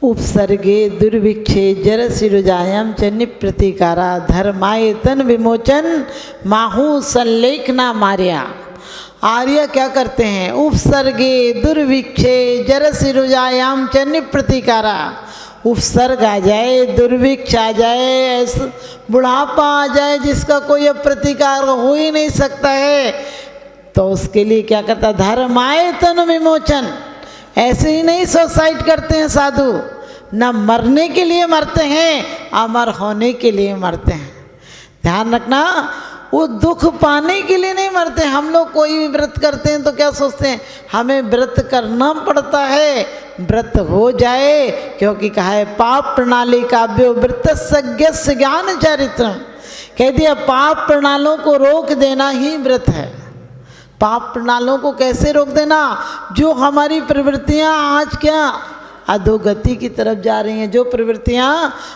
उपसर्गे दुर्भिक्षे जरशिरुजायां च निप्रतिकारा धर्मायतन विमोचन माहू संलेखना मार्या। आर्य क्या करते हैं? उपसर्गे दुर्भिक्षे जरशिरुजायां च निप्रतिकारा। उपसर्ग आ जाए, दुर्भिक्ष आ जाए, ऐसा बुढ़ापा आ जाए जिसका कोई अब प्रतिकार हो ही नहीं सकता है, तो उसके लिए क्या करता? धर्मायतन विमोचन। ऐसे ही नहीं सुसाइड करते हैं साधु, न मरने के लिए मरते हैं, अमर होने के लिए मरते हैं। ध्यान रखना, वो दुख पाने के लिए नहीं मरते। हम लोग कोई भी व्रत करते हैं तो क्या सोचते हैं? हमें व्रत करना पड़ता है, व्रत हो जाए, क्योंकि कहा है पाप प्रणाली काव्यो व्रत सज्ञस्य ज्ञान चरित्रम। कह दिया पाप प्रणालों को रोक देना ही व्रत है। पाप प्रणालों को कैसे रोक देना? जो हमारी प्रवृत्तियां आज क्या अधोगति की तरफ जा रही हैं, जो प्रवृत्तियां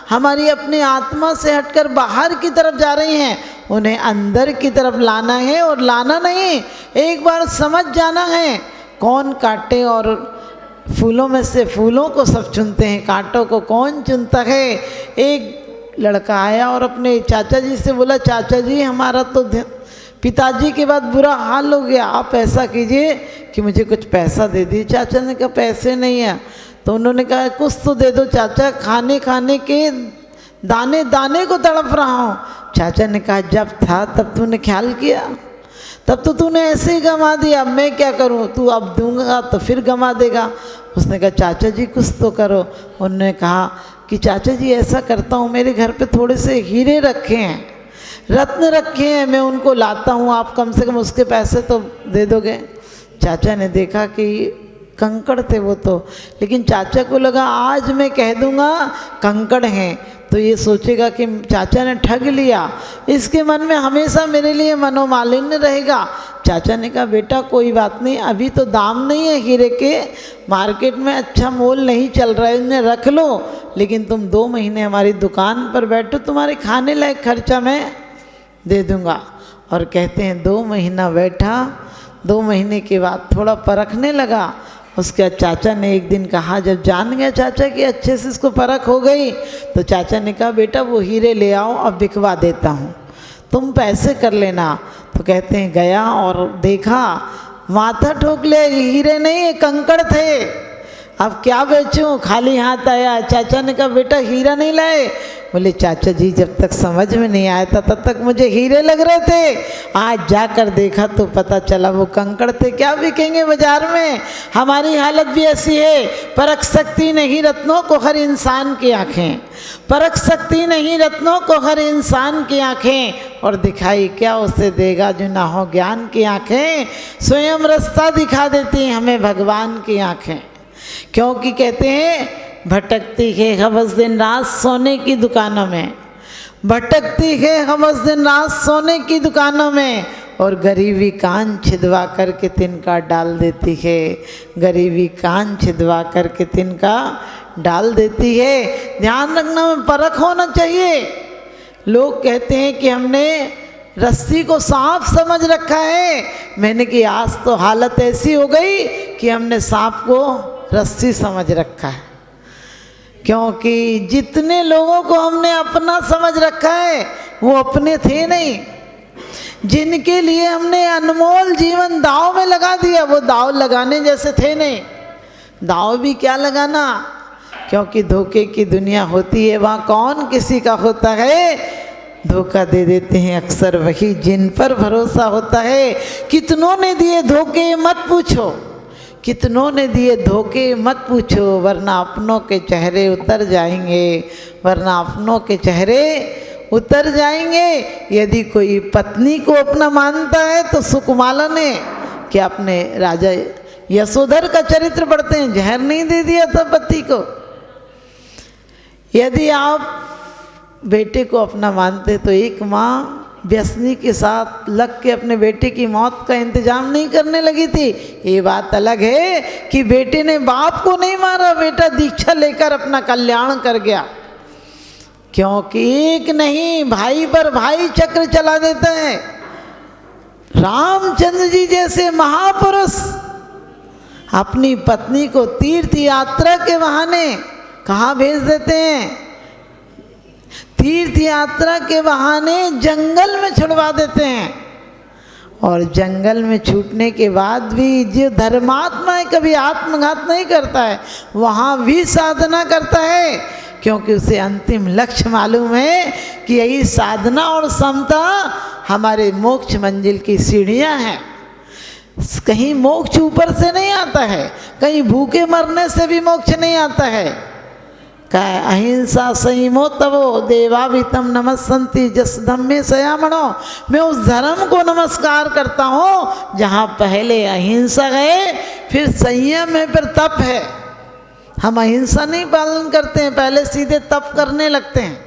हमारी अपनी आत्मा से हटकर बाहर की तरफ जा रही हैं, उन्हें अंदर की तरफ लाना है। और लाना नहीं, एक बार समझ जाना है। कौन कांटे और फूलों में से फूलों को सब चुनते हैं, कांटों को कौन चुनता है? एक लड़का आया और अपने चाचा जी से बोला, चाचा जी हमारा तो पिताजी के बाद बुरा हाल हो गया, आप ऐसा कीजिए कि मुझे कुछ पैसा दे दीजिए। चाचा ने कहा पैसे नहीं है। तो उन्होंने कहा कुछ तो दे दो चाचा, खाने खाने के दाने दाने को तड़प रहा हूँ। चाचा ने कहा जब था तब तूने ख्याल किया, तब तो तूने ऐसे ही गंवा दिया, अब मैं क्या करूँ? तू अब दूंगा तो फिर गंवा देगा। उसने कहा चाचा जी कुछ तो करो। उन्होंने कहा कि चाचा जी ऐसा करता हूँ, मेरे घर पे थोड़े से हीरे रखे हैं, रत्न रखे हैं, मैं उनको लाता हूँ, आप कम से कम उसके पैसे तो दे दोगे। चाचा ने देखा कि कंकड़ थे वो तो, लेकिन चाचा को लगा आज मैं कह दूंगा कंकड़ हैं तो ये सोचेगा कि चाचा ने ठग लिया, इसके मन में हमेशा मेरे लिए मनोमालिन्य रहेगा। चाचा ने कहा बेटा कोई बात नहीं, अभी तो दाम नहीं है हीरे के, मार्केट में अच्छा मोल नहीं चल रहा है, इन्हें रख लो, लेकिन तुम 2 महीने हमारी दुकान पर बैठो, तुम्हारे खाने लायक खर्चा मैं दे दूँगा। और कहते हैं 2 महीना बैठा, 2 महीने के बाद थोड़ा परखने लगा। उसके चाचा ने एक दिन कहा, जब जान गया चाचा कि अच्छे से इसको परख हो गई, तो चाचा ने कहा बेटा वो हीरे ले आओ, अब बिकवा देता हूँ, तुम पैसे कर लेना। तो कहते हैं गया और देखा, माथा ठोक ले, हीरे नहीं ये कंकड़ थे, अब क्या बेचूं? खाली हाथ आया। चाचा ने कहा बेटा हीरा नहीं लाए? बोले चाचा जी जब तक समझ में नहीं आया था तब तक मुझे हीरे लग रहे थे, आज जाकर देखा तो पता चला वो कंकड़ थे। क्या बिकेंगे बाजार में? हमारी हालत भी ऐसी है। परख सकती नहीं रत्नों को हर इंसान की आँखें, परख सकती नहीं रत्नों को हर इंसान की आँखें, और दिखाई क्या उसे देगा जो ना हो ज्ञान की आँखें। स्वयं रास्ता दिखा देती हैं हमें भगवान की आँखें। क्योंकि कहते हैं भटकती है हवस दिन रात सोने की दुकानों में, भटकती है हवस दिन रात सोने की दुकानों में, और गरीबी कान छिदवा करके तिनका डाल देती है, गरीबी कान छिदवा करके तिनका डाल देती है। ध्यान रखना में परख होना चाहिए। लोग कहते हैं कि हमने रस्सी को सांप समझ रखा है, मैंने कि आज तो हालत ऐसी हो गई कि हमने सांप को रस्सी समझ रखा है। क्योंकि जितने लोगों को हमने अपना समझ रखा है वो अपने थे नहीं, जिनके लिए हमने अनमोल जीवन दांव में लगा दिया वो दांव लगाने जैसे थे नहीं। दांव भी क्या लगाना, क्योंकि धोखे की दुनिया होती है, वहाँ कौन किसी का होता है। धोखा दे देते हैं अक्सर वही जिन पर भरोसा होता है। कितनों ने दिए धोखे मत पूछो, कितनों ने दिए धोखे मत पूछो, वरना अपनों के चेहरे उतर जाएंगे, वरना अपनों के चेहरे उतर जाएंगे। यदि कोई पत्नी को अपना मानता है तो सुकुमाला ने क्या अपने राजा यशोधर का चरित्र पढ़ते हैं, जहर नहीं दे दिया था पति को। यदि आप बेटे को अपना मानते तो एक माँ व्यसनी के साथ लग के अपने बेटे की मौत का इंतजाम नहीं करने लगी थी। ये बात अलग है कि बेटे ने बाप को नहीं मारा, बेटा दीक्षा लेकर अपना कल्याण कर गया। क्योंकि एक नहीं भाई पर भाई चक्र चला देता है। रामचंद्र जी जैसे महापुरुष अपनी पत्नी को तीर्थ यात्रा के बहाने कहाँ भेज देते हैं? तीर्थ यात्रा के बहाने जंगल में छुड़वा देते हैं। और जंगल में छूटने के बाद भी जो धर्मात्मा है कभी आत्मघात नहीं करता है, वहाँ भी साधना करता है, क्योंकि उसे अंतिम लक्ष्य मालूम है कि यही साधना और समता हमारे मोक्ष मंजिल की सीढ़ियाँ हैं। कहीं मोक्ष ऊपर से नहीं आता है, कहीं भूखे मरने से भी मोक्ष नहीं आता है। कह अहिंसा संयमो तवो देवाभितम नमस्सन्ति जस धम्मे सयामणो। मैं उस धर्म को नमस्कार करता हूँ जहाँ पहले अहिंसा है, फिर संयम है, फिर तप है। हम अहिंसा नहीं पालन करते हैं, पहले सीधे तप करने लगते हैं।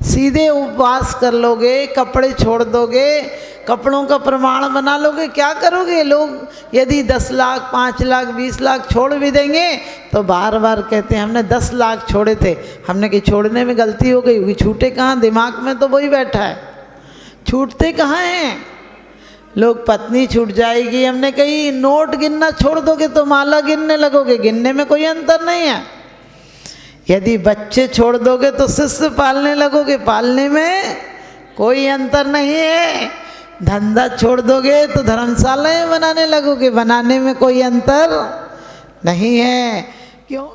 सीधे उपवास कर लोगे, कपड़े छोड़ दोगे, कपड़ों का प्रमाण बना लोगे, क्या करोगे? लोग यदि 10 लाख 5 लाख 20 लाख छोड़ भी देंगे तो बार बार कहते हैं हमने 10 लाख छोड़े थे, हमने कि छोड़ने में गलती हो गई होगी। छूटे कहाँ? दिमाग में तो वही बैठा है, छूटते कहाँ हैं? लोग पत्नी छूट जाएगी, हमने कही नोट गिनना छोड़ दोगे तो माला गिनने लगोगे, गिनने में कोई अंतर नहीं है। यदि बच्चे छोड़ दोगे तो शिष्य पालने लगोगे, पालने में कोई अंतर नहीं है। धंधा छोड़ दोगे तो धर्मशालाएं बनाने लगोगे, बनाने में कोई अंतर नहीं है। क्यों?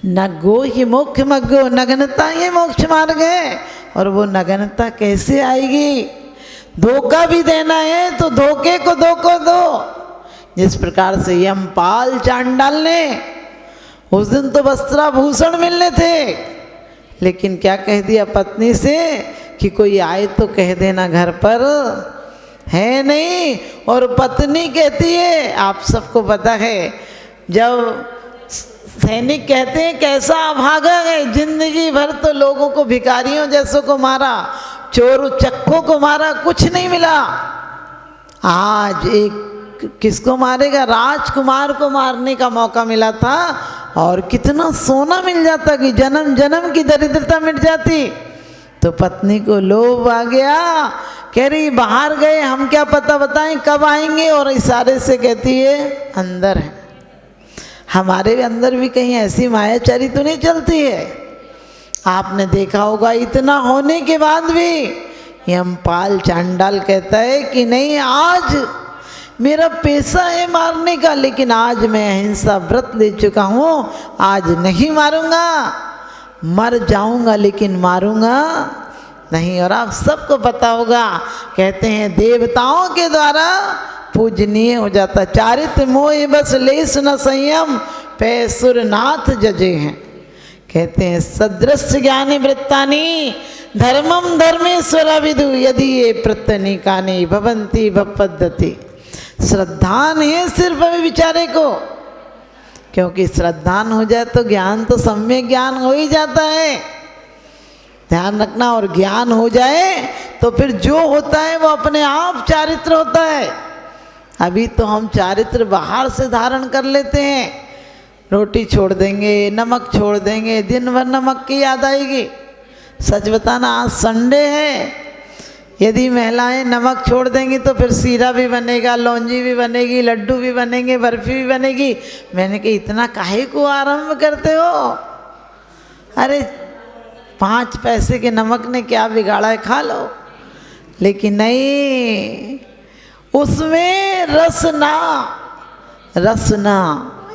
नगो ही मोक्ष मग्गो, नग्नता ही मोक्ष मार्ग है। और वो नग्नता कैसे आएगी? धोखा भी देना है तो धोखे को धोखो दो। जिस प्रकार से यमपाल चांडाल ने, उस दिन तो वस्त्राभूषण मिलने थे, लेकिन क्या कह दिया पत्नी से कि कोई आए तो कह देना घर पर है नहीं। और पत्नी कहती है, आप सबको पता है, जब सैनिक कहते हैं कैसा अभागा है, जिंदगी भर तो लोगों को भिखारियों जैसों को मारा, चोर चक्कों को मारा, कुछ नहीं मिला। आज एक किसको मारेगा? राजकुमार को मारने का मौका मिला था, और कितना सोना मिल जाता कि जन्म जन्म की दरिद्रता मिट जाती। तो पत्नी को लोभ आ गया, कह रही बाहर गए, हम क्या पता बताएं कब आएंगे, और इशारे से कहती है अंदर है। हमारे अंदर भी कहीं ऐसी मायाचारी तो नहीं चलती है? आपने देखा होगा, इतना होने के बाद भी यमपाल चांडाल कहता है कि नहीं, आज मेरा पेशा है मारने का, लेकिन आज मैं अहिंसा व्रत ले चुका हूँ, आज नहीं मारूंगा, मर जाऊंगा लेकिन मारूंगा नहीं। और आप सबको पता होगा, कहते हैं देवताओं के द्वारा पूजनीय हो जाता। चारित्र मोह बस लेस न संयम, पैसुरनाथ जजे हैं। कहते हैं सदृश ज्ञानी वृत्तानि धर्मम धर्मेश्वर विदु यदि ये प्रत्यनिकानि भवंती भपद्धति। श्रद्धान है सिर्फ अभी विचारे को, क्योंकि श्रद्धान हो जाए तो ज्ञान तो सम्यक ज्ञान हो ही जाता है, ध्यान रखना। और ज्ञान हो जाए तो फिर जो होता है वो अपने आप चारित्र होता है। अभी तो हम चारित्र बाहर से धारण कर लेते हैं, रोटी छोड़ देंगे, नमक छोड़ देंगे, दिन भर नमक की याद आएगी। सच बताना, आज संडे है, यदि महिलाएं नमक छोड़ देंगी तो फिर सीरा भी बनेगा, लौंजी भी बनेगी, लड्डू भी बनेंगे, बर्फी भी बनेगी। मैंने कहा इतना काहे को आरंभ करते हो? अरे 5 पैसे के नमक ने क्या बिगाड़ा है, खा लो। लेकिन नहीं, उसमें रसना रसना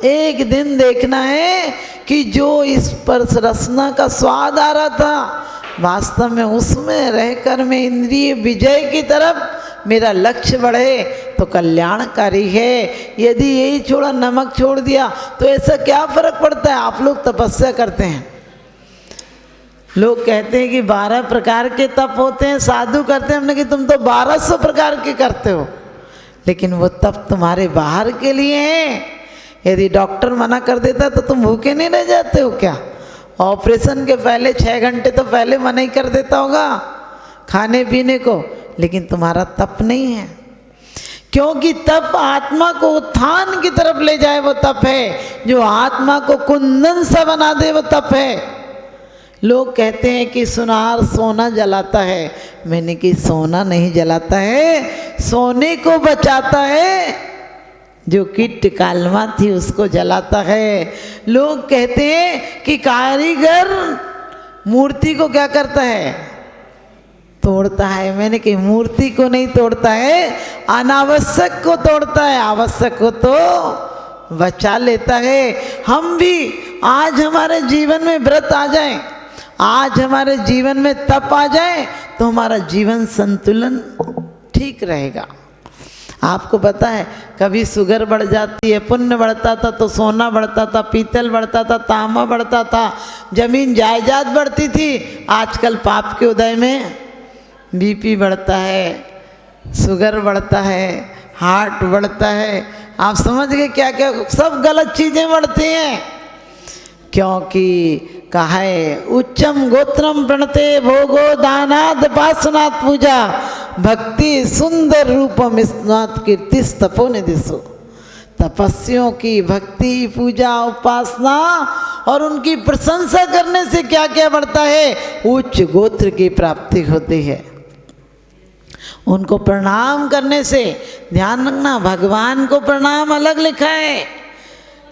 एक दिन देखना है कि जो इस पर रसना का स्वाद आ रहा था, वास्तव में उसमें रहकर मैं इंद्रिय विजय की तरफ मेरा लक्ष्य बढ़े तो कल्याणकारी है। यदि यही छोड़ा, नमक छोड़ दिया, तो ऐसा क्या फर्क पड़ता है? आप लोग तपस्या करते हैं, लोग कहते हैं कि 12 प्रकार के तप होते हैं, साधु करते हैं, हमने कि तुम तो 1200 प्रकार के करते हो, लेकिन वो तप तुम्हारे बाहर के लिए है। यदि डॉक्टर मना कर देता तो तुम भूखे नहीं रह जाते हो क्या? ऑपरेशन के पहले 6 घंटे तो पहले मना ही कर देता होगा खाने पीने को, लेकिन तुम्हारा तप नहीं है, क्योंकि तप आत्मा को उत्थान की तरफ ले जाए वो तप है, जो आत्मा को कुंदन सा बना दे वो तप है। लोग कहते हैं कि सुनार सोना जलाता है, मैंने कि सोना नहीं जलाता है, सोने को बचाता है, जो कीट कालमा थी उसको जलाता है। लोग कहते हैं कि कारीगर मूर्ति को क्या करता है, तोड़ता है। मैंने कही मूर्ति को नहीं तोड़ता है, अनावश्यक को तोड़ता है, आवश्यक को तो बचा लेता है। हम भी आज हमारे जीवन में व्रत आ जाए, आज हमारे जीवन में तप आ जाए तो हमारा जीवन संतुलन ठीक रहेगा। आपको पता है कभी शुगर बढ़ जाती है, पुण्य बढ़ता था तो सोना बढ़ता था, पीतल बढ़ता था, तांबा बढ़ता था, जमीन जायदाद बढ़ती थी। आजकल पाप के उदय में बीपी बढ़ता है, शुगर बढ़ता है, हार्ट बढ़ता है। आप समझ गए क्या क्या सब गलत चीज़ें बढ़ती हैं, क्योंकि कहा है उच्चम गोत्रम प्रणते भोगो दानाद पासनात् पूजा भक्ति सुंदर रूपम स्नात कीर्तिस तपो निधिसु। तपस्वियों की भक्ति, पूजा, उपासना और उनकी प्रशंसा करने से क्या क्या बढ़ता है, उच्च गोत्र की प्राप्ति होती है। उनको प्रणाम करने से, ध्यान रखना भगवान को प्रणाम अलग लिखा है,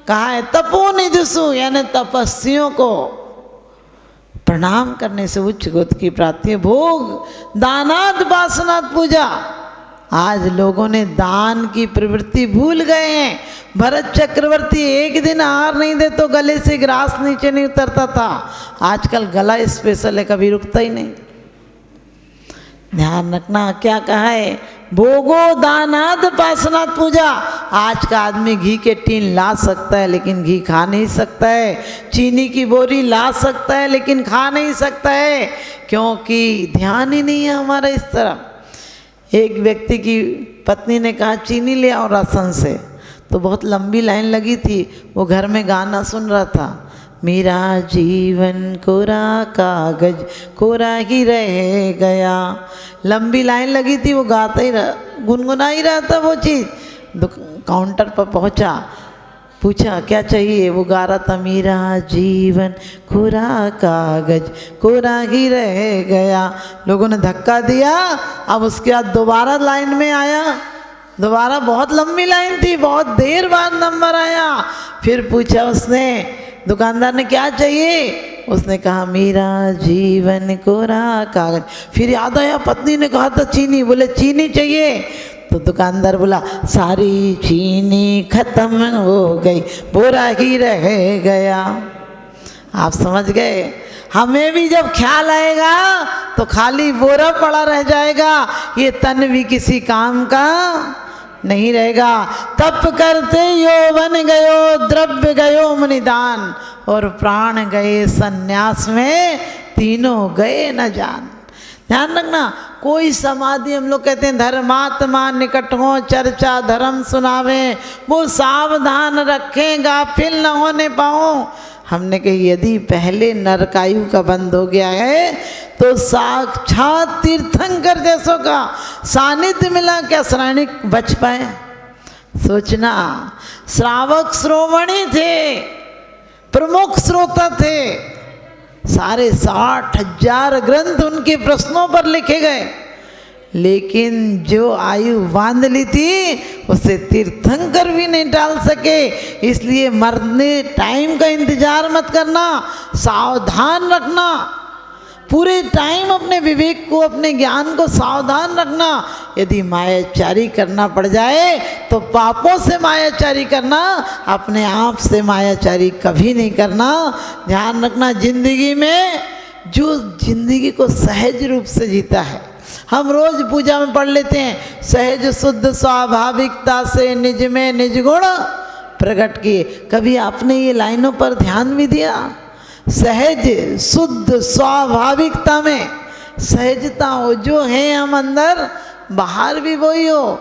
कहा है तपोनिधिषु यानी तपस्वियों को प्रणाम करने से उच्च गोत्र की प्राप्ति है। भोग दानाद वासनात् पूजा, आज लोगों ने दान की प्रवृत्ति भूल गए हैं। भरत चक्रवर्ती एक दिन आहार नहीं दे तो गले से ग्रास नीचे नहीं उतरता था, आजकल गला स्पेशल है, कभी रुकता ही नहीं। ध्यान रखना क्या कहा है, भोगो दानाद पासनात् पूजा। आज का आदमी घी के टीन ला सकता है लेकिन घी खा नहीं सकता है, चीनी की बोरी ला सकता है लेकिन खा नहीं सकता है, क्योंकि ध्यान ही नहीं है हमारा इस तरफ। एक व्यक्ति की पत्नी ने कहा चीनी ले आओ राशन से, तो बहुत लंबी लाइन लगी थी। वो घर में गाना सुन रहा था, मेरा जीवन कोरा कागज कोरा ही रह गया। लंबी लाइन लगी थी, वो गाता ही रहा, गुनगुना ही रहा था वो चीज़। काउंटर पर पहुंचा, पूछा क्या चाहिए, वो गा रहा था मेरा जीवन कोरा कागज कोरा ही रह गया। लोगों ने धक्का दिया। अब उसके बाद दोबारा लाइन में आया, दोबारा बहुत लंबी लाइन थी, बहुत देर बाद नंबर आया। फिर पूछा उसने, दुकानदार ने क्या चाहिए, उसने कहा मेरा जीवन कोरा कागज। फिर याद आया पत्नी ने कहा था चीनी, बोले चीनी चाहिए। तो दुकानदार बोला सारी चीनी खत्म हो गई, बोरा ही रह गया। आप समझ गए, हमें भी जब ख्याल आएगा तो खाली बोरा पड़ा रह जाएगा, ये तन भी किसी काम का नहीं रहेगा। तप करते यौवन गयो, द्रव्य गयो मुनिदान, और प्राण गए सन्यास में, तीनों गए न जान। ध्यान रखना, कोई समाधि हम लोग कहते हैं धर्मात्मा निकट हो चर्चा धर्म सुनावे, वो सावधान रखें गाफिल न होने पाओ। हमने कही यदि पहले नरकायु का बंद हो गया है तो साक्षात तीर्थंकर जैसों का सानिध्य मिला, क्या श्रावणिक बच पाए? सोचना, श्रावक श्रोमणी थे, प्रमुख श्रोता थे, सारे 60,000 ग्रंथ उनके प्रश्नों पर लिखे गए, लेकिन जो आयु बांध ली थी उसे तीर्थंकर भी नहीं टाल सके। इसलिए मरने टाइम का इंतजार मत करना, सावधान रखना, पूरे टाइम अपने विवेक को, अपने ज्ञान को सावधान रखना। यदि मायाचारी करना पड़ जाए तो पापों से मायाचारी करना, अपने आप से मायाचारी कभी नहीं करना। ध्यान रखना, जिंदगी में जो जिंदगी को सहज रूप से जीता है, हम रोज पूजा में पढ़ लेते हैं सहज शुद्ध स्वाभाविकता से निज में निज गुण प्रकट किए। कभी आपने ये लाइनों पर ध्यान भी दिया? सहज शुद्ध स्वाभाविकता में सहजता हो, जो है हम अंदर बाहर भी वही हो।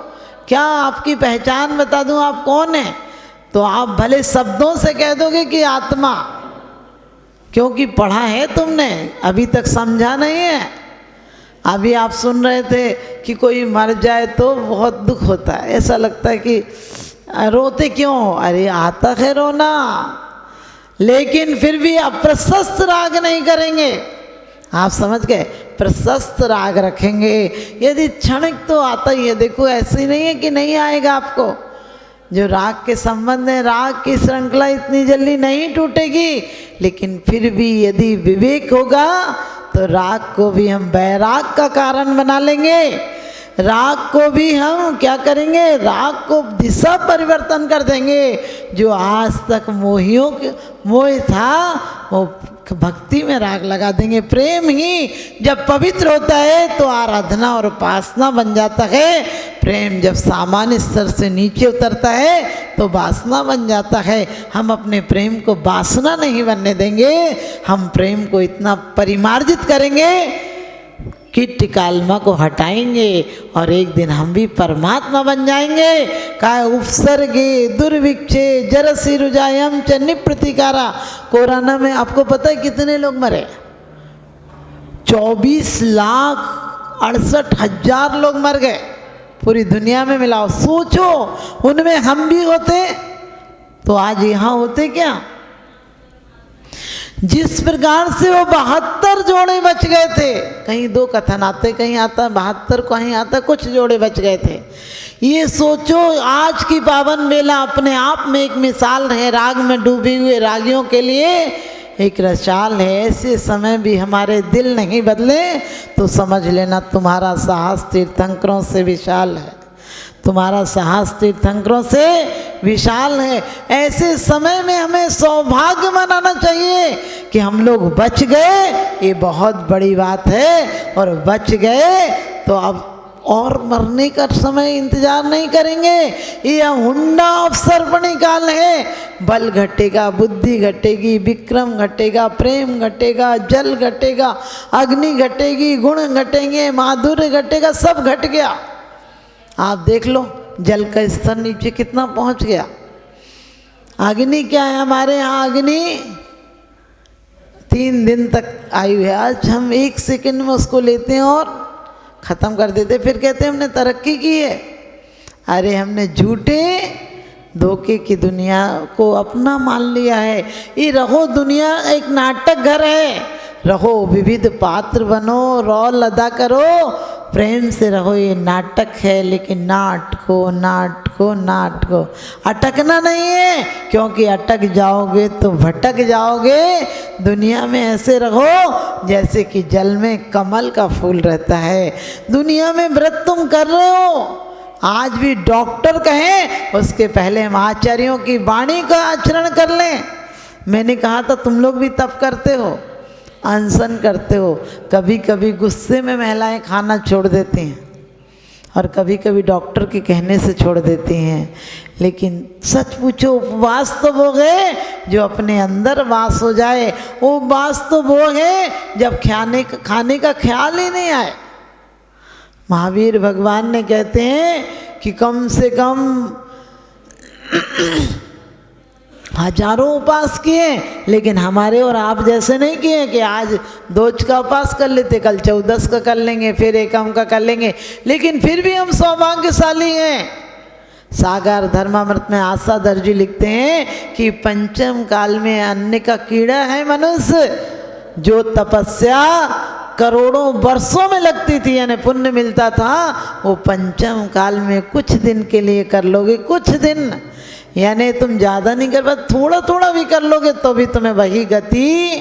क्या आपकी पहचान बता दूं आप कौन है, तो आप भले शब्दों से कह दोगे कि आत्मा, क्योंकि पढ़ा है तुमने, अभी तक समझा नहीं है। अभी आप सुन रहे थे कि कोई मर जाए तो बहुत दुख होता है, ऐसा लगता है कि रोते क्यों, अरे आता है रोना, लेकिन फिर भी आप प्रशस्त राग नहीं करेंगे। आप समझ गए, प्रशस्त राग रखेंगे। यदि क्षणिक तो आता ही है, देखो ऐसे ही नहीं है कि नहीं आएगा आपको, जो राग के संबंध है, राग की श्रृंखला इतनी जल्दी नहीं टूटेगी, लेकिन फिर भी यदि विवेक होगा तो राग को भी हम वैराग का कारण बना लेंगे। राग को भी हम क्या करेंगे, राग को दिशा परिवर्तन कर देंगे। जो आज तक मोह था वो भक्ति में राग लगा देंगे। प्रेम ही जब पवित्र होता है तो आराधना और उपासना बन जाता है। प्रेम जब सामान्य स्तर से नीचे उतरता है तो वासना बन जाता है। हम अपने प्रेम को वासना नहीं बनने देंगे, हम प्रेम को इतना परिमार्जित करेंगे कि टिकालमा को हटाएंगे और एक दिन हम भी परमात्मा बन जाएंगे। काय उपसर्गे दुर्भिक्षे जरसी रुजायम च निप्रतिकारा। कोरोना में आपको पता है कितने लोग मरे? 24,68,000 लोग मर गए पूरी दुनिया में मिलाओ। सोचो उनमें हम भी होते तो आज यहाँ होते क्या? जिस प्रकार से वो 72 जोड़े बच गए थे, कहीं 2 कथन आते, कहीं आता 72, कहीं आता कुछ जोड़े बच गए थे। ये सोचो आज की पावन बेला अपने आप में एक मिसाल है राग में डूबे हुए रागियों के लिए, एक रसाल है। ऐसे समय भी हमारे दिल नहीं बदले तो समझ लेना तुम्हारा साहस तीर्थंकरों से विशाल है, तुम्हारा साहस तीर्थंकरों से विशाल है। ऐसे समय में हमें सौभाग्य मनाना चाहिए कि हम लोग बच गए, ये बहुत बड़ी बात है। और बच गए तो अब और मरने का समय इंतजार नहीं करेंगे। यह हुंडा अवसर्पणी काल है। बल घटेगा, बुद्धि घटेगी, विक्रम घटेगा, प्रेम घटेगा, जल घटेगा, अग्नि घटेगी, गुण घटेंगे, माधुर्य घटेगा, सब घट गया। आप देख लो जल का स्तर नीचे कितना पहुंच गया। अग्नि क्या है हमारे यहाँ? अग्नि 3 दिन तक आयु है। आज हम 1 सेकंड में उसको लेते हैं और ख़त्म कर देते, फिर कहते हैं हमने तरक्की की है। अरे हमने झूठे धोखे की दुनिया को अपना मान लिया है। ये रहो दुनिया एक नाटक घर है, रहो विविध पात्र बनो, रोल अदा करो, प्रेम से रहो। ये नाटक है, लेकिन नाटको अटकना नहीं है, क्योंकि अटक जाओगे तो भटक जाओगे। दुनिया में ऐसे रहो जैसे कि जल में कमल का फूल रहता है। दुनिया में व्रत तुम कर रहे हो, आज भी डॉक्टर कहें उसके पहले हम आचार्यों की वाणी का आचरण कर लें। मैंने कहा था तुम लोग भी तप करते हो, अनशन करते हो। कभी कभी गुस्से में महिलाएं खाना छोड़ देती हैं और कभी कभी डॉक्टर के कहने से छोड़ देती हैं। लेकिन सच पूछो उपवास तो वो है जो अपने अंदर वास हो जाए। उपवास तो वो है जब खाने का ख्याल ही नहीं आए। महावीर भगवान ने कहते हैं कि कम से कम हजारों उपास किए, लेकिन हमारे और आप जैसे नहीं किए कि आज 2 का उपास कर लेते, कल 14 का कर लेंगे, फिर एकम का कर लेंगे। लेकिन फिर भी हम सौभाग्यशाली हैं। सागर धर्मामृत में आशा दर्जी लिखते हैं कि पंचम काल में अन्न का कीड़ा है मनुष्य। जो तपस्या करोड़ों वर्षों में लगती थी यानी पुण्य मिलता था, वो पंचम काल में कुछ दिन के लिए कर लोगे। कुछ दिन यानी तुम ज़्यादा नहीं कर पाते, थोड़ा थोड़ा भी कर लोगे तो भी तुम्हें वही गति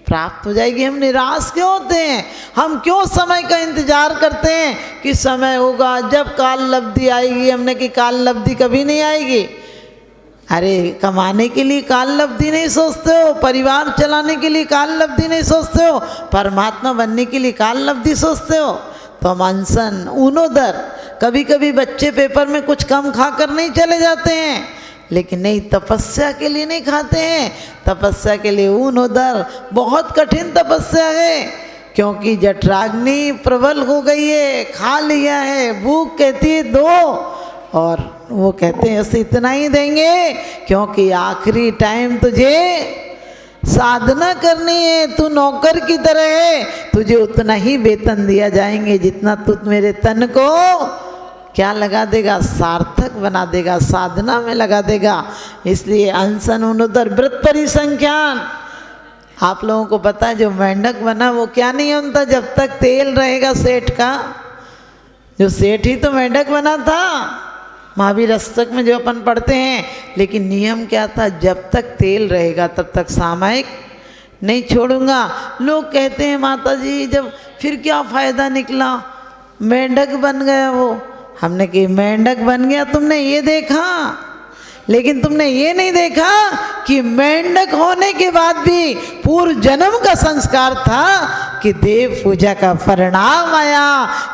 प्राप्त हो जाएगी। हम निराश क्यों होते हैं? हम क्यों समय का इंतजार करते हैं कि समय होगा जब काल लब्धि आएगी? हमने कि काल लब्धि कभी नहीं आएगी। अरे कमाने के लिए काल लब्धि नहीं सोचते हो, परिवार चलाने के लिए काल लब्धि नहीं सोचते हो, परमात्मा बनने के लिए काल लब्धि सोचते हो। तो हम अनशन ऊनोदर, कभी कभी बच्चे पेपर में कुछ कम खाकर नहीं चले जाते हैं, लेकिन नहीं तपस्या के लिए नहीं खाते हैं। तपस्या के लिए ऊनोदर बहुत कठिन तपस्या है, क्योंकि जठराग्नि प्रबल हो गई है, खा लिया है, भूख कहती है दो, और वो कहते हैं ऐसे इतना ही देंगे क्योंकि आखिरी टाइम तुझे साधना करनी है। तू नौकर की तरह है, तुझे उतना ही वेतन दिया जाएंगे जितना तू मेरे तन को क्या लगा देगा, सार्थक बना देगा, साधना में लगा देगा। इसलिए अनशन उन्नतर व्रत परिसंख्यान। आप लोगों को पता है जो मेंढक बना वो क्या नियम था? जब तक तेल रहेगा सेठ का, जो सेठ ही तो मेंढक बना था, महावीर अष्टक में जो अपन पढ़ते हैं, लेकिन नियम क्या था, जब तक तेल रहेगा तब तक सामायिक नहीं छोड़ूंगा। लोग कहते हैं माता जी जब फिर क्या फ़ायदा निकला, मेंढक बन गया वो। हमने कही मेंढक बन गया तुमने ये देखा, लेकिन तुमने ये नहीं देखा कि मेंढक होने के बाद भी पूर्व जन्म का संस्कार था कि देव पूजा का परिणाम आया।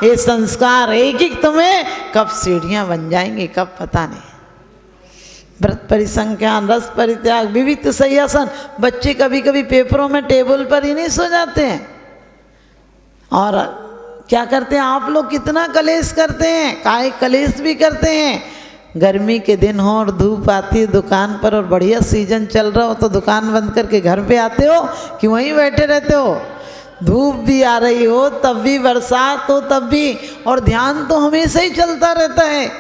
ये संस्कार एक एक तुम्हें कब सीढ़ियां बन जाएंगी कब पता नहीं। व्रत परिसंख्यान, रस परित्याग, विविध सयासन। बच्चे कभी कभी पेपरों में टेबल पर ही नहीं सो जाते हैं। और क्या करते हैं आप लोग, कितना कलेश करते हैं, काहे कलेश भी करते हैं। गर्मी के दिन हो और धूप आती है दुकान पर और बढ़िया सीजन चल रहा हो तो दुकान बंद करके घर पे आते हो कि वहीं बैठे रहते हो। धूप भी आ रही हो तब भी, बरसात हो तब भी, और ध्यान तो हमेशा ही चलता रहता है।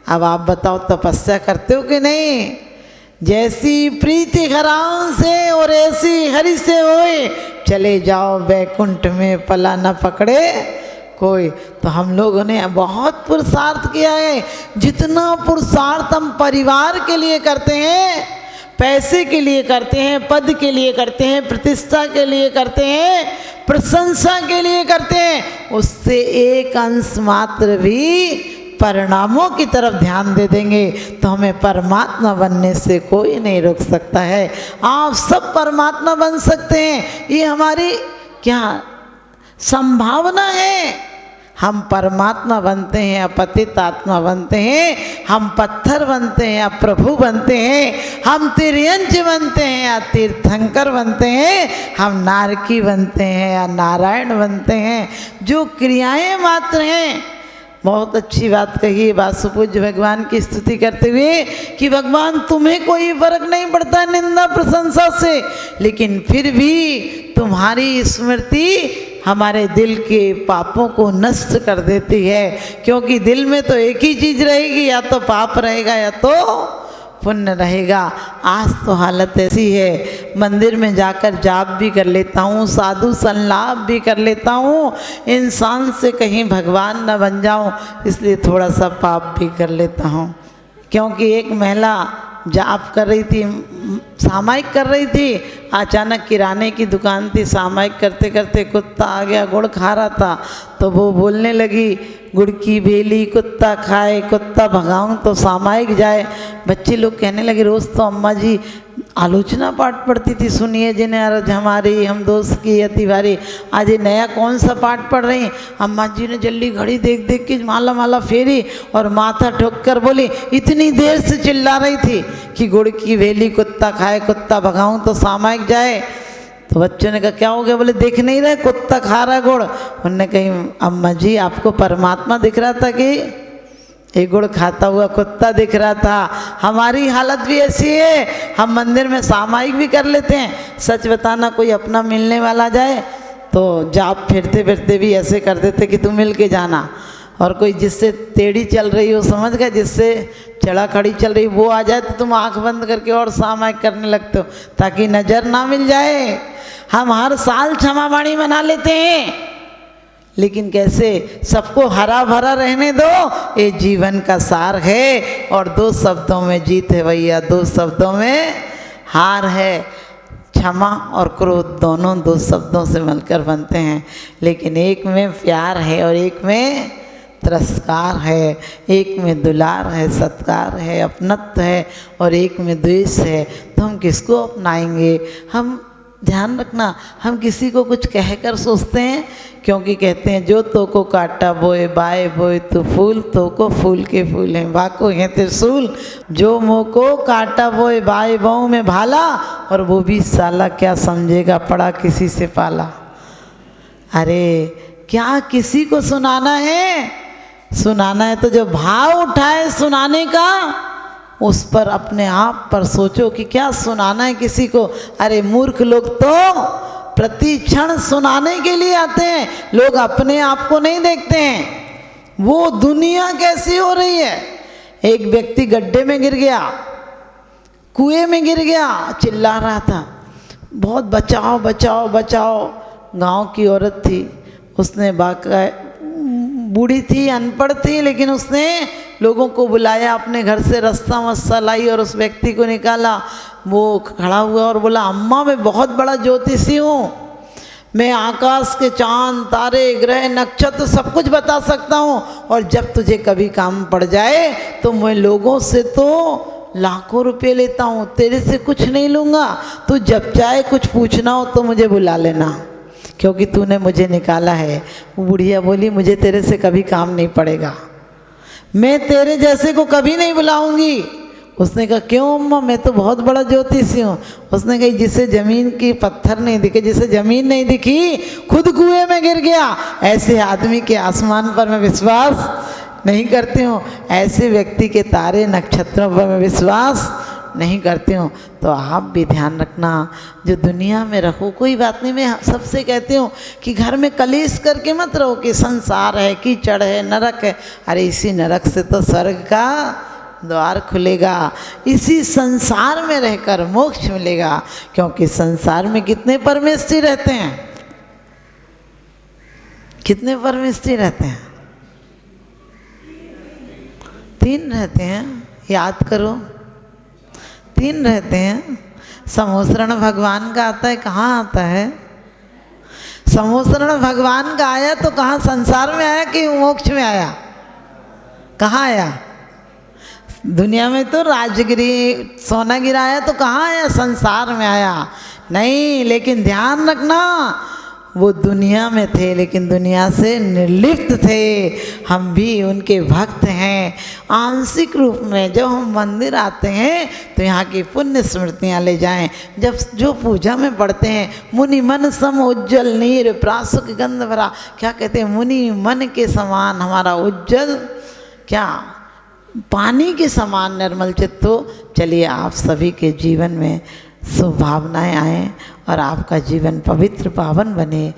अब आप बताओ तपस्या करते हो कि नहीं। जैसी प्रीति हराम से और ऐसी हरि से होए, चले जाओ बैकुंठ में पला न पकड़े कोई। तो हम लोगों ने बहुत पुरुषार्थ किया है। जितना पुरुषार्थ हम परिवार के लिए करते हैं, पैसे के लिए करते हैं, पद के लिए करते हैं, प्रतिष्ठा के लिए करते हैं, प्रशंसा के लिए करते हैं, उससे एक अंश मात्र भी परिणामों की तरफ ध्यान दे देंगे तो हमें परमात्मा बनने से कोई नहीं रोक सकता है। आप सब परमात्मा बन सकते हैं, ये हमारी क्या संभावना है। हम परमात्मा बनते हैं या पतित आत्मा बनते हैं, हम पत्थर बनते हैं या प्रभु बनते हैं, हम तिर्यंच बनते हैं या तीर्थंकर बनते हैं, हम नारकी बनते हैं या नारायण बनते हैं, जो क्रियाएं मात्र हैं। बहुत अच्छी बात कही वासुपूज्य भगवान की स्तुति करते हुए कि भगवान तुम्हें कोई फर्क नहीं पड़ता निंदा प्रशंसा से, लेकिन फिर भी तुम्हारी स्मृति हमारे दिल के पापों को नष्ट कर देती है। क्योंकि दिल में तो एक ही चीज़ रहेगी, या तो पाप रहेगा या तो पुण्य रहेगा। आज तो हालत ऐसी है, मंदिर में जाकर जाप भी कर लेता हूँ, साधु संलाप भी कर लेता हूँ, इंसान से कहीं भगवान न बन जाऊँ इसलिए थोड़ा सा पाप भी कर लेता हूँ। क्योंकि एक महिला जाप कर रही थी, सामायिक कर रही थी, अचानक किराने की दुकान थी, सामायिक करते करते कुत्ता आ गया, गुड़ खा रहा था, तो वो बोलने लगी गुड़ की भेली कुत्ता खाए, कुत्ता भगाऊं तो सामायिक जाए। बच्चे लोग कहने लगे रोज़ तो अम्मा जी आलोचना पाठ पढ़ती थी, सुनिए जिन्हें अर्ज हमारी हम दोस्त की अति भारी, आज ये नया कौन सा पाठ पढ़ रही। अम्मा जी ने जल्दी घड़ी देख देख के माला माला फेरी और माथा ठोक कर बोली, इतनी देर से चिल्ला रही थी कि गुड़ की भेली कुत्ता खाए, कुत्ता भगाऊं तो सामायिक जाए। तो बच्चों ने कहा क्या हो गया, बोले देख नहीं रहे कुत्ता खा रहा गुड़। उन्होंने कही अम्मा जी आपको परमात्मा दिख रहा था कि एक गुड़ खाता हुआ कुत्ता दिख रहा था। हमारी हालत भी ऐसी है, हम मंदिर में सामायिक भी कर लेते हैं, सच बताना कोई अपना मिलने वाला जाए तो जाप फिरते फिरते भी ऐसे कर देते कि तू मिल के जाना, और कोई जिससे टेढ़ी चल रही हो, समझ गए, जिससे चढ़ा खड़ी चल रही वो आ जाए तो तुम आंख बंद करके और सामायिक करने लगते हो ताकि नज़र ना मिल जाए। हम हर साल क्षमावाणी मना लेते हैं, लेकिन कैसे, सबको हरा भरा रहने दो, ये जीवन का सार है। और दो शब्दों में जीत है भैया, दो शब्दों में हार है। क्षमा और क्रोध दोनों दो शब्दों से मिलकर बनते हैं, लेकिन एक में प्यार है और एक में तिरस्कार है, एक में दुलार है, सत्कार है, अपनत्व है, और एक में द्वेष है। तो हम किसको अपनाएंगे। हम ध्यान रखना, हम किसी को कुछ कहकर सोचते हैं, क्योंकि कहते हैं जो तो को काटा बोए बाए बोए तो फूल, तो को फूल के फूल हैं बाको हैं त्रिशूल। जो मुँह को काटा बोए बाए बाऊ में भाला, और वो भी साला क्या समझेगा पड़ा किसी से पाला। अरे क्या किसी को सुनाना है, सुनाना है तो जो भाव उठाए सुनाने का, उस पर अपने आप पर सोचो कि क्या सुनाना है किसी को। अरे मूर्ख लोग तो प्रति क्षण सुनाने के लिए आते हैं, लोग अपने आप को नहीं देखते हैं, वो दुनिया कैसी हो रही है। एक व्यक्ति गड्ढे में गिर गया, कुएं में गिर गया, चिल्ला रहा था बहुत बचाओ बचाओ बचाओ। गांव की औरत थी, उसने बूढ़ी थी, अनपढ़ थी, लेकिन उसने लोगों को बुलाया, अपने घर से रास्ता वस्ता लाई और उस व्यक्ति को निकाला। वो खड़ा हुआ और बोला, अम्मा मैं बहुत बड़ा ज्योतिषी हूँ, मैं आकाश के चांद तारे ग्रह नक्षत्र सब कुछ बता सकता हूँ, और जब तुझे कभी काम पड़ जाए तो मैं लोगों से तो लाखों रुपए लेता हूँ, तेरे से कुछ नहीं लूँगा। तू जब चाहे कुछ पूछना हो तो मुझे बुला लेना, क्योंकि तूने मुझे निकाला है। वो बुढ़िया बोली, मुझे तेरे से कभी काम नहीं पड़ेगा, मैं तेरे जैसे को कभी नहीं बुलाऊंगी। उसने कहा, क्यों अम्मा, मैं तो बहुत बड़ा ज्योतिषी हूँ। उसने कही, जिसे ज़मीन की पत्थर नहीं दिखे, जिसे ज़मीन नहीं दिखी खुद कुएं में गिर गया, ऐसे आदमी के आसमान पर मैं विश्वास नहीं करती हूँ, ऐसे व्यक्ति के तारे नक्षत्रों पर मैं विश्वास नहीं करती हूँ। तो आप भी ध्यान रखना, जो दुनिया में रखो कोई बात नहीं, मैं सबसे कहती हूँ कि घर में कलेश करके मत रहो कि संसार है, कीचड़ है, नरक है। अरे इसी नरक से तो स्वर्ग का द्वार खुलेगा, इसी संसार में रहकर मोक्ष मिलेगा। क्योंकि संसार में कितने परमेष्ठी रहते हैं, कितने परमेष्ठी रहते हैं? 3 रहते हैं, याद करो, 3 रहते हैं। समोसरण भगवान का आता है, कहाँ आता है? समोसरण भगवान का आया तो कहाँ, संसार में आया कि मोक्ष में आया? कहाँ आया? दुनिया में तो राजगिरी सोना गिराया तो कहाँ आया, संसार में आया नहीं। लेकिन ध्यान रखना, वो दुनिया में थे लेकिन दुनिया से निर्लिप्त थे। हम भी उनके भक्त हैं आंशिक रूप में। जब हम मंदिर आते हैं तो यहाँ की पुण्य स्मृतियाँ ले जाएं। जब जो पूजा में पढ़ते हैं, मुनि मन सम उज्जवल नीर प्रासुक गंध भरा, क्या कहते हैं, मुनि मन के समान हमारा उज्जवल, क्या पानी के समान निर्मल चित्त हो। चलिए आप सभी के जीवन में शुभ भावनाएँ आएँ और आपका जीवन पवित्र पावन बने